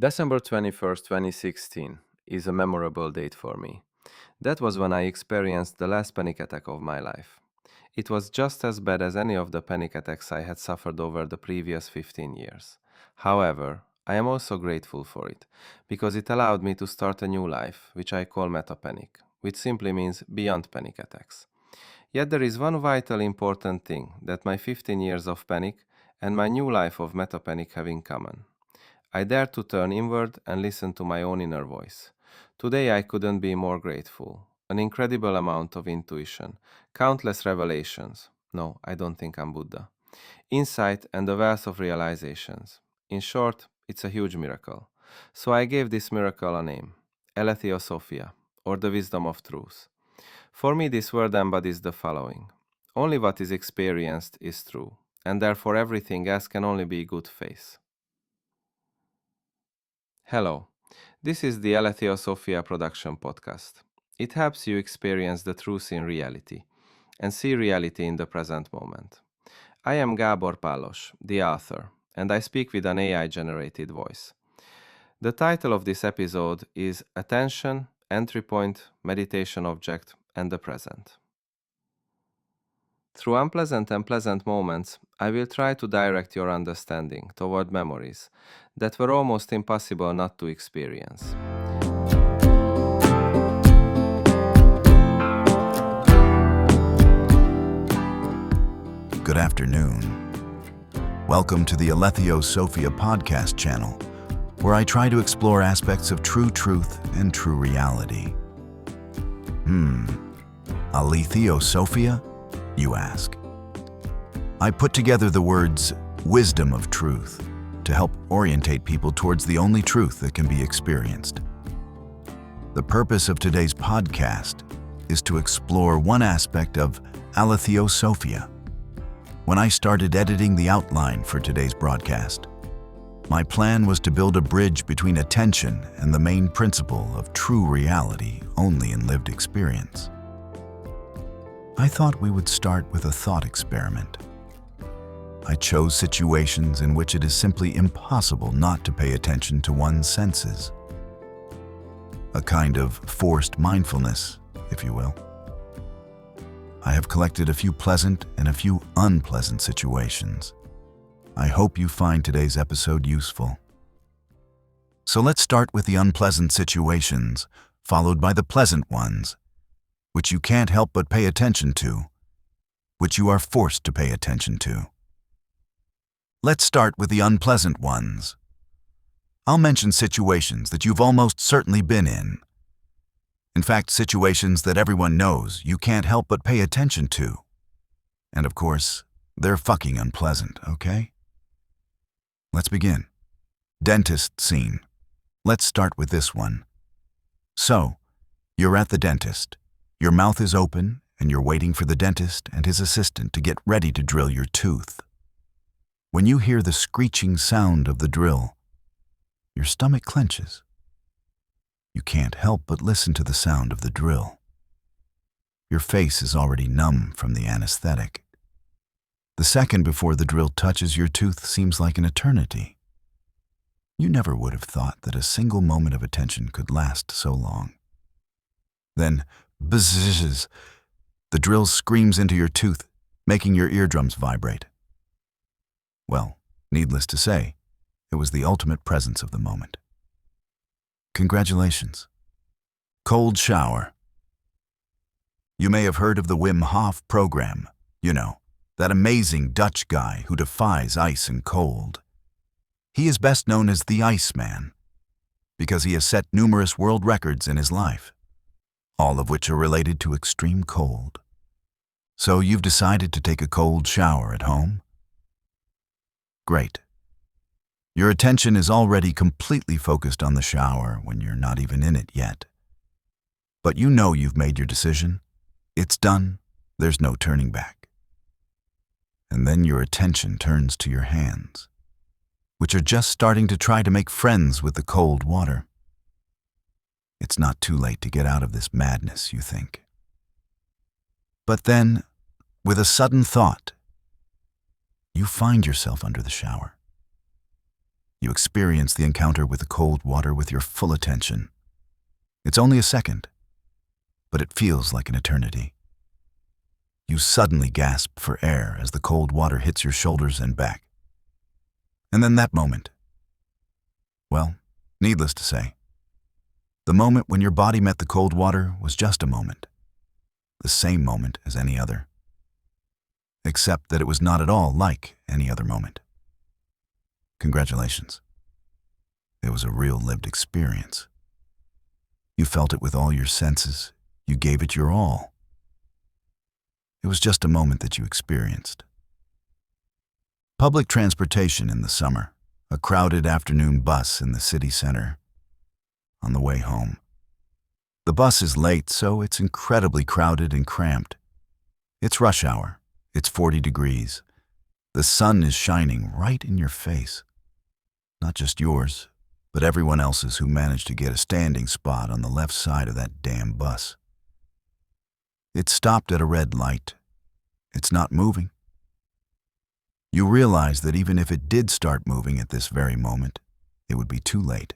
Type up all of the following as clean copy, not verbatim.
December 21st, 2016 is a memorable date for me. That was when I experienced the last panic attack of my life. It was just as bad as any of the panic attacks I had suffered over the previous 15 years. However, I am also grateful for it, because it allowed me to start a new life, which I call metapanic, which simply means beyond panic attacks. Yet there is one vital important thing that my 15 years of panic and my new life of metapanic have in common. I dared to turn inward and listen to my own inner voice. Today I couldn't be more grateful. An incredible amount of intuition, countless revelations. No, I don't think I'm Buddha. Insight and a wealth of realizations. In short, it's a huge miracle. So I gave this miracle a name, Aletheosophia, or the wisdom of truth. For me, this word embodies the following. Only what is experienced is true, and therefore everything else can only be good faith. Hello, this is the Aletheosophia Production podcast. It helps you experience the truth in reality and see reality in the present moment. I am Gabor Pallos, the author, and I speak with an AI-generated voice. The title of this episode is Attention, Entry Point, Meditation Object, and the Present. Through unpleasant and pleasant moments, I will try to direct your understanding toward memories that were almost impossible not to experience. Good afternoon. Welcome to the Aletheosophia Podcast channel, where I try to explore aspects of true truth and true reality. Aletheosophia, you ask? I put together the words wisdom of truth to help orientate people towards the only truth that can be experienced. The purpose of today's podcast is to explore one aspect of Aletheosophia. When I started editing the outline for today's broadcast, my plan was to build a bridge between attention and the main principle of true reality only in lived experience. I thought we would start with a thought experiment. I chose situations in which it is simply impossible not to pay attention to one's senses. A kind of forced mindfulness, if you will. I have collected a few pleasant and a few unpleasant situations. I hope you find today's episode useful. So let's start with the unpleasant situations, followed by the pleasant ones, which you can't help but pay attention to, which you are forced to pay attention to. Let's start with the unpleasant ones. I'll mention situations that you've almost certainly been in. In fact, situations that everyone knows you can't help but pay attention to. And of course, they're fucking unpleasant, okay? Let's begin. Dentist scene. Let's start with this one. So, you're at the dentist. Your mouth is open, and you're waiting for the dentist and his assistant to get ready to drill your tooth. When you hear the screeching sound of the drill, your stomach clenches. You can't help but listen to the sound of the drill. Your face is already numb from the anesthetic. The second before the drill touches your tooth seems like an eternity. You never would have thought that a single moment of attention could last so long. Then, bzzz, the drill screams into your tooth, making your eardrums vibrate. Well, needless to say, it was the ultimate presence of the moment. Congratulations. Cold shower. You may have heard of the Wim Hof program, that amazing Dutch guy who defies ice and cold. He is best known as the Iceman, because he has set numerous world records in his life, all of which are related to extreme cold. So you've decided to take a cold shower at home? Great. Your attention is already completely focused on the shower when you're not even in it yet. But you know you've made your decision. It's done. There's no turning back. And then your attention turns to your hands, which are just starting to try to make friends with the cold water. It's not too late to get out of this madness, you think. But then, with a sudden thought, you find yourself under the shower. You experience the encounter with the cold water with your full attention. It's only a second, but it feels like an eternity. You suddenly gasp for air as the cold water hits your shoulders and back. And then that moment. Well, needless to say, the moment when your body met the cold water was just a moment. The same moment as any other. Except that it was not at all like any other moment. Congratulations. It was a real lived experience. You felt it with all your senses. You gave it your all. It was just a moment that you experienced. Public transportation in the summer, a crowded afternoon bus in the city center. On the way home. The bus is late, so it's incredibly crowded and cramped. It's rush hour. It's 40 degrees. The sun is shining right in your face. Not just yours, but everyone else's who managed to get a standing spot on the left side of that damn bus. It stopped at a red light. It's not moving. You realize that even if it did start moving at this very moment, it would be too late.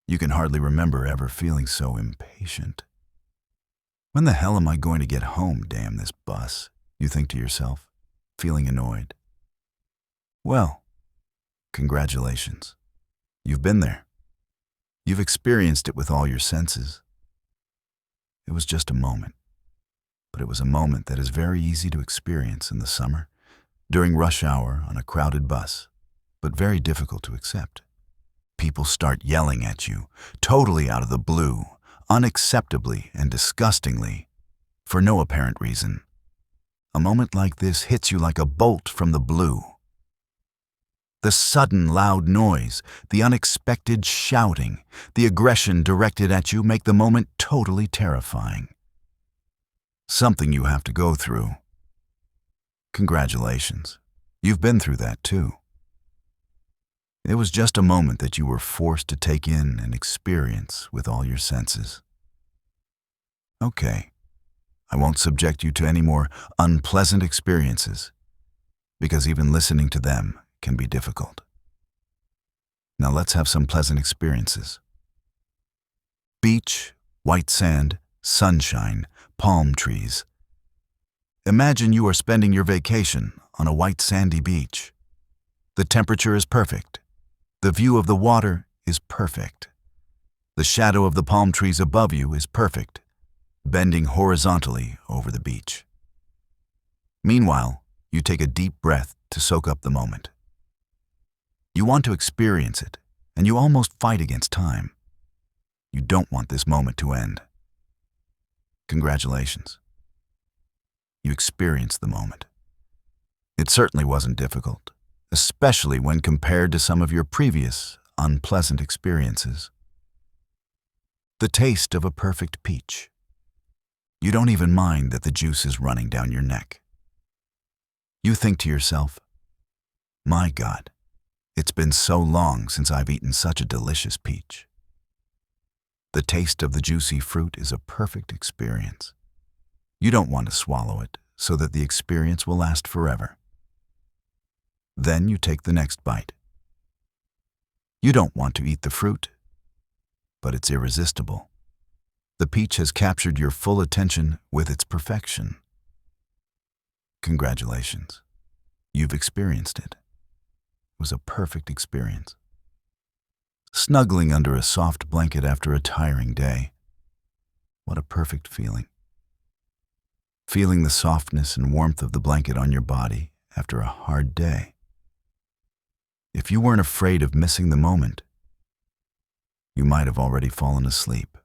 You can hardly remember ever feeling so impatient. When the hell am I going to get home, damn this bus? You think to yourself, feeling annoyed. Well, congratulations. You've been there. You've experienced it with all your senses. It was just a moment, but it was a moment that is very easy to experience in the summer, during rush hour on a crowded bus, but very difficult to accept. People start yelling at you, totally out of the blue, unacceptably and disgustingly, for no apparent reason. A moment like this hits you like a bolt from the blue. The sudden loud noise, the unexpected shouting, the aggression directed at you make the moment totally terrifying. Something you have to go through. Congratulations. You've been through that too. It was just a moment that you were forced to take in and experience with all your senses. Okay, I won't subject you to any more unpleasant experiences, because even listening to them can be difficult. Now let's have some pleasant experiences. Beach, white sand, sunshine, palm trees. Imagine you are spending your vacation on a white sandy beach. The temperature is perfect. The view of the water is perfect. The shadow of the palm trees above you is perfect, bending horizontally over the beach. Meanwhile, you take a deep breath to soak up the moment. You want to experience it, and you almost fight against time. You don't want this moment to end. Congratulations. You experienced the moment. It certainly wasn't difficult, especially when compared to some of your previous unpleasant experiences. The taste of a perfect peach. You don't even mind that the juice is running down your neck. You think to yourself, my God, it's been so long since I've eaten such a delicious peach. The taste of the juicy fruit is a perfect experience. You don't want to swallow it so that the experience will last forever. Then you take the next bite. You don't want to eat the fruit, but it's irresistible. The peach has captured your full attention with its perfection. Congratulations. You've experienced it. It was a perfect experience. Snuggling under a soft blanket after a tiring day. What a perfect feeling. Feeling the softness and warmth of the blanket on your body after a hard day. If you weren't afraid of missing the moment, you might have already fallen asleep.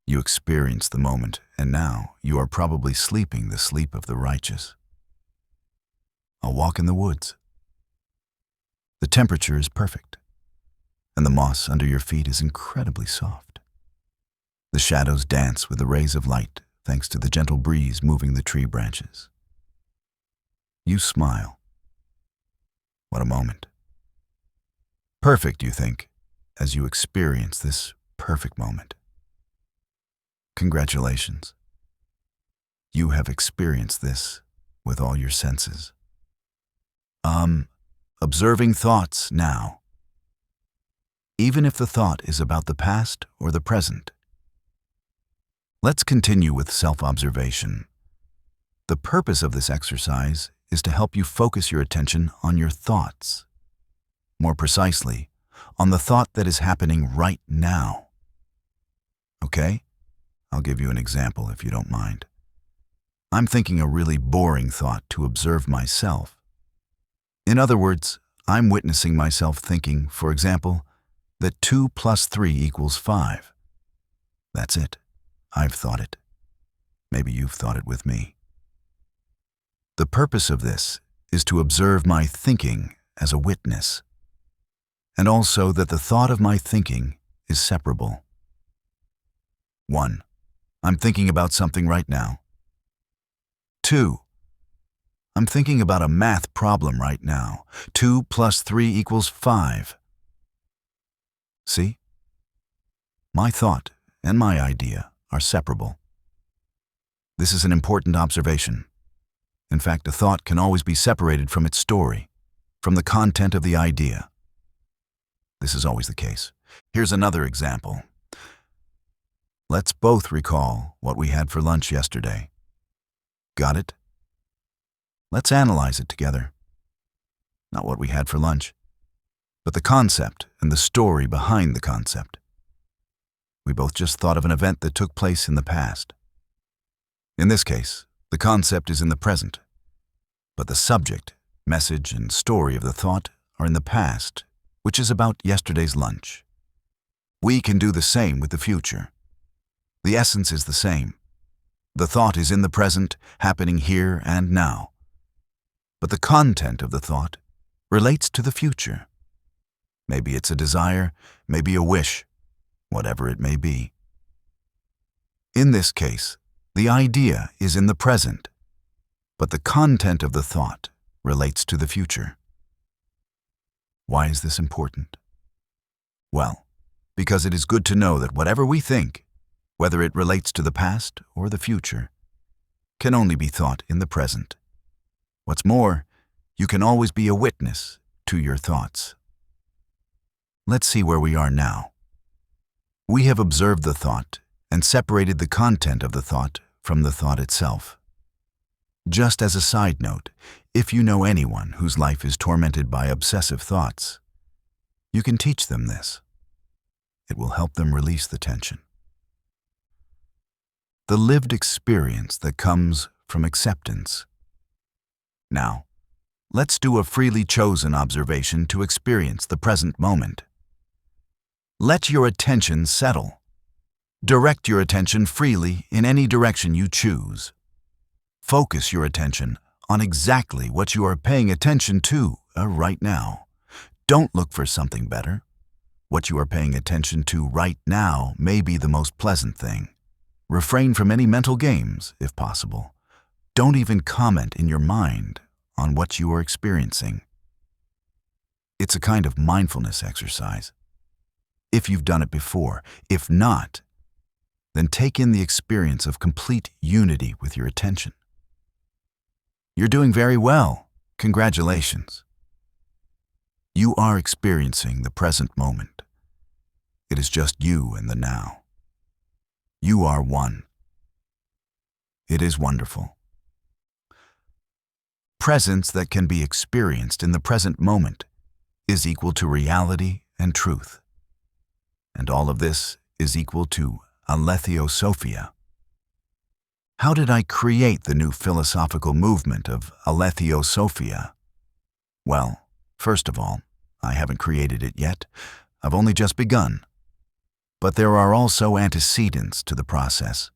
You experienced the moment, and now you are probably sleeping the sleep of the righteous. A walk in the woods. The temperature is perfect, and the moss under your feet is incredibly soft. The shadows dance with the rays of light thanks to the gentle breeze moving the tree branches. You smile. What a moment. Perfect, you think, as you experience this perfect moment. Congratulations. You have experienced this with all your senses. observing thoughts now, even if the thought is about the past or the present. Let's continue with self-observation. The purpose of this exercise is to help you focus your attention on your thoughts. More precisely, on the thought that is happening right now. Okay? I'll give you an example if you don't mind. I'm thinking a really boring thought to observe myself. In other words, I'm witnessing myself thinking, for example, that 2 plus 3 equals 5. That's it. I've thought it. Maybe you've thought it with me. The purpose of this is to observe my thinking as a witness, and also that the thought of my thinking is separable. 1. I'm thinking about something right now. 2. I'm thinking about a math problem right now. 2 plus 3 equals 5. See? My thought and my idea are separable. This is an important observation. In fact, a thought can always be separated from its story, from the content of the idea. This is always the case. Here's another example. Let's both recall what we had for lunch yesterday. Got it? Let's analyze it together. Not what we had for lunch, but the concept and the story behind the concept. We both just thought of an event that took place in the past. In this case, the concept is in the present, but the subject, message, and story of the thought are in the past, which is about yesterday's lunch. We can do the same with the future. The essence is the same. The thought is in the present, happening here and now. But the content of the thought relates to the future. Maybe it's a desire, maybe a wish, whatever it may be. In this case, the idea is in the present, but the content of the thought relates to the future. Why is this important? Well, because it is good to know that whatever we think, whether it relates to the past or the future, can only be thought in the present. What's more, you can always be a witness to your thoughts. Let's see where we are now. We have observed the thought and separated the content of the thought from the thought itself. Just as a side note, if you know anyone whose life is tormented by obsessive thoughts, you can teach them this. It will help them release the tension. The lived experience that comes from acceptance. Now, let's do a freely chosen observation to experience the present moment. Let your attention settle. Direct your attention freely in any direction you choose. Focus your attention on exactly what you are paying attention to right now. Don't look for something better. What you are paying attention to right now may be the most pleasant thing. Refrain from any mental games, if possible. Don't even comment in your mind on what you are experiencing. It's a kind of mindfulness exercise. If you've done it before, if not, then take in the experience of complete unity with your attention. You're doing very well. Congratulations. You are experiencing the present moment. It is just you and the now. You are one. It is wonderful. Presence that can be experienced in the present moment is equal to reality and truth. And all of this is equal to Aletheosophia. How did I create the new philosophical movement of Aletheosophia? Well, first of all, I haven't created it yet. I've only just begun. But there are also antecedents to the process.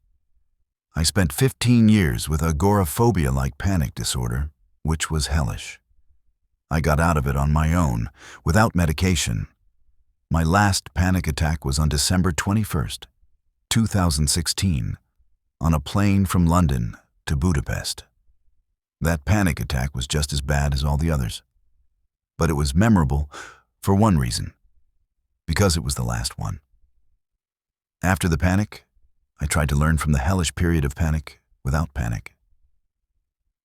I spent 15 years with agoraphobia-like panic disorder, which was hellish. I got out of it on my own, without medication. My last panic attack was on December 21st, 2016, on a plane from London to Budapest. That panic attack was just as bad as all the others. But it was memorable for one reason, because it was the last one. After the panic, I tried to learn from the hellish period of panic without panic.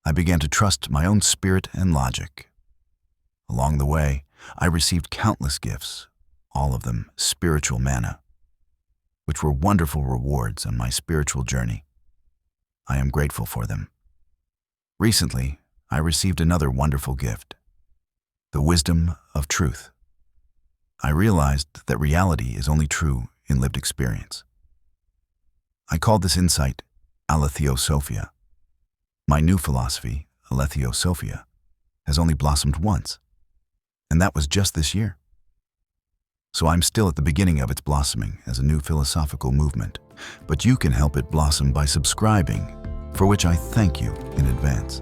I began to trust my own spirit and logic. Along the way, I received countless gifts, all of them spiritual manna, which were wonderful rewards on my spiritual journey. I am grateful for them. Recently, I received another wonderful gift, the wisdom of truth. I realized that reality is only true in lived experience. I called this insight Aletheosophia. My new philosophy, Aletheosophia, has only blossomed once, and that was just this year. So I'm still at the beginning of its blossoming as a new philosophical movement, but you can help it blossom by subscribing, for which I thank you in advance.